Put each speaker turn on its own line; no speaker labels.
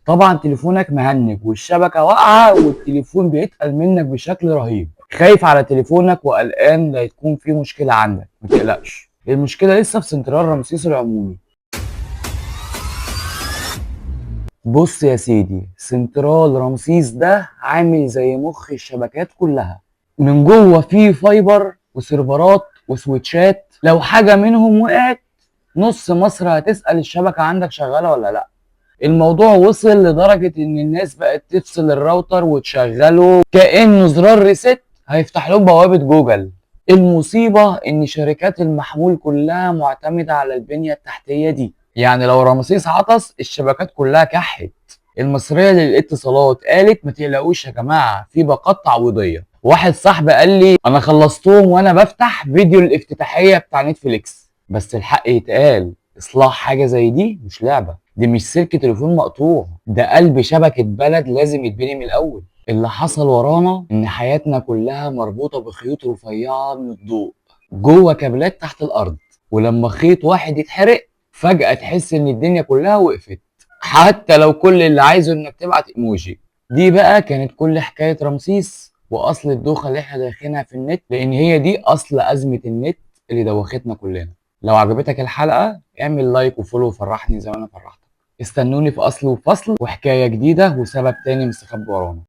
طبعا تليفونك مهنج والشبكة واقعة والتليفون بيتقل منك بشكل رهيب، خايف على تليفونك وقلقان لا تكون في مشكلة عندك. ما تقلقش، المشكلة لسه في سنترال رمسيس العمومي. بص يا سيدي، سنترال رمسيس ده عامل زي مخ الشبكات كلها. من جوه فيه فايبر وسيرفرات وسويتشات، لو حاجة منهم وقعت نص مصر هتسأل الشبكة عندك شغالة ولا لا. الموضوع وصل لدرجة ان الناس بقت تفصل الراوتر وتشغله كأنه زرار ريست هيفتح لهم بوابة جوجل. المصيبة ان شركات المحمول كلها معتمدة على البنية التحتية دي، يعني لو رمسيس عطس الشبكات كلها كحت. المصرية للاتصالات قالت ما تقلقوش يا جماعة، في باقات تعويضية. واحد صاحبي قال لي انا خلصتهم وانا بفتح فيديو الافتتاحية بتاع نتفليكس. بس الحق يتقال، اصلاح حاجة زي دي مش لعبة، دي مش سلك تليفون مقطوع، ده قلب شبكة بلد لازم يتبني من الأول. اللي حصل ورانا إن حياتنا كلها مربوطة بخيوط رفيعة من الضوء جوه كابلات تحت الأرض، ولما خيط واحد يتحرق فجأة تحس إن الدنيا كلها وقفت، حتى لو كل اللي عايزه إنك تبعت إيموجي. دي بقى كانت كل حكاية رمسيس وأصل الدوخة اللي إحنا داخلينها في النت، لأن هي دي أصل أزمة النت اللي دوختنا كلنا. لو عجبتك الحلقة اعمل لايك وفولو وفرحني زي ما انا فرحتك. استنوني في اصل وفصل وحكاية جديدة وسبب تاني مستخبي ورانا.